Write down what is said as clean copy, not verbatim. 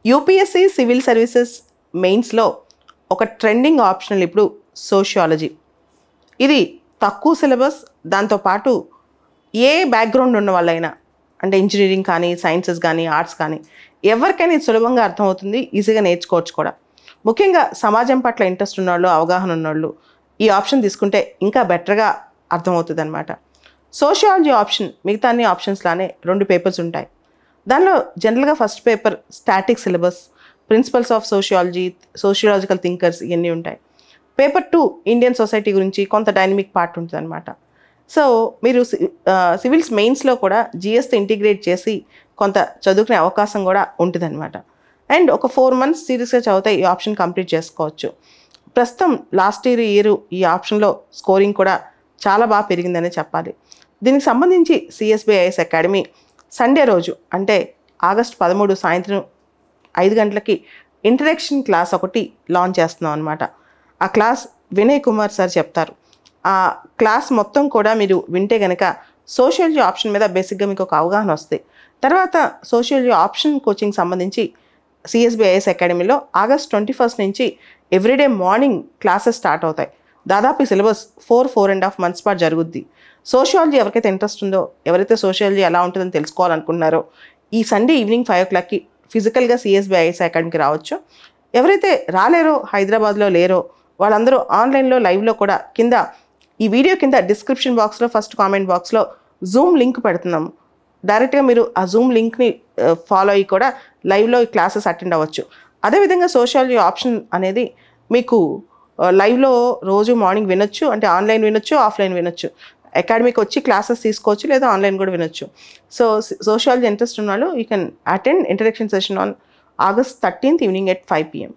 UPSC civil services మెయిన్స్లో ఒక trending optional ఇప్పుడు సోషియాలజీ. ఇది తక్కువ సిలబస్, దాంతోపాటు ఏ బ్యాక్గ్రౌండ్ ఉన్న వాళ్ళైనా, అంటే ఇంజనీరింగ్ కానీ, సైన్సెస్ కానీ, ఆర్ట్స్ కానీ, ఎవరికైనా ఇది సులభంగా అర్థమవుతుంది, ఈజీగా నేర్చుకోవచ్చు కూడా. ముఖ్యంగా సమాజం పట్ల ఇంట్రెస్ట్ ఉన్నవాళ్ళు, అవగాహన ఉన్నవాళ్ళు ఈ ఆప్షన్ తీసుకుంటే ఇంకా బెటర్గా అర్థమవుతుంది అనమాట. సోషియాలజీ ఆప్షన్ మిగతా అన్ని ఆప్షన్స్ లానే 2 పేపర్స్ ఉంటాయి. దానిలో జనరల్గా first paper static syllabus, principles of sociology, sociological thinkers ఇవన్నీ ఉంటాయి. పేపర్ 2 ఇండియన్ సొసైటీ గురించి కొంత డైనమిక్ పార్ట్ ఉంటుంది అనమాట. సో మీరు సివిల్స్ మెయిన్స్లో కూడా జిఎస్తో ఇంటిగ్రేట్ చేసి కొంత చదువుకునే అవకాశం కూడా ఉంటుంది అనమాట. అండ్ ఒక 4 months సీరియస్గా చదివితే ఈ ఆప్షన్ కంప్లీట్ చేసుకోవచ్చు. ప్రస్తుతం లాస్ట్ ఇయర్ ఈ ఆప్షన్లో స్కోరింగ్ కూడా చాలా బాగా పెరిగిందనే చెప్పాలి. దీనికి సంబంధించి సిఎస్బిఐఎస్ అకాడమీ సండే రోజు అంటే ఆగస్ట్ 13 సాయంత్రం 5 గంటలకి ఇంట్రడక్షన్ క్లాస్ ఒకటి లాంచ్ చేస్తున్నాం అనమాట. ఆ క్లాస్ వినయ్ కుమార్ సార్ చెప్తారు. ఆ క్లాస్ మొత్తం కూడా మీరు వింటే కనుక సోషియాలజీ ఆప్షన్ మీద బేసిక్గా మీకు ఒక అవగాహన వస్తుంది. తర్వాత సోషియాలజీ ఆప్షన్ కోచింగ్ సంబంధించి సిఎస్బిఐఎస్ అకాడమీలో ఆగస్ట్ 21 నుంచి ఎవ్రీడే మార్నింగ్ క్లాసెస్ స్టార్ట్ అవుతాయి. దాదాపు ఈ సిలబస్ 4.5 months పాటు జరుగుద్ది. సోషియాలజీ ఎవరికైతే ఇంట్రెస్ట్ ఉందో, ఎవరైతే సోషియాలజీ ఎలా ఉంటుందని తెలుసుకోవాలనుకుంటున్నారో, ఈ సండే ఈవినింగ్ 5 o'clockకి ఫిజికల్గా సిఎస్బిఐఎస్ అకాడమీకి రావచ్చు. ఎవరైతే రాలేరో, హైదరాబాద్లో లేరో, వాళ్ళందరూ ఆన్లైన్లో లైవ్లో కూడా కింద ఈ వీడియో కింద డిస్క్రిప్షన్ బాక్స్లో ఫస్ట్ కామెంట్ బాక్స్లో జూమ్ లింక్ పెడుతున్నాము. డైరెక్ట్గా మీరు ఆ జూమ్ లింక్ని ఫాలో అయ్యి కూడా లైవ్లో ఈ క్లాసెస్ అటెండ్ అవ్వచ్చు. అదేవిధంగా సోషియాలజీ ఆప్షన్ అనేది మీకు లైవ్లో రోజు మార్నింగ్ వినొచ్చు, అంటే ఆన్లైన్ వినొచ్చు, ఆఫ్లైన్ వినొచ్చు. అకాడమీకి వచ్చి క్లాసెస్ తీసుకోవచ్చు, లేదా ఆన్లైన్ కూడా వినొచ్చు. సో సోషియాలజీ ఇంట్రెస్ట్ ఉన్న వాళ్ళు you can attend introduction session on August 13th evening at 5 PM.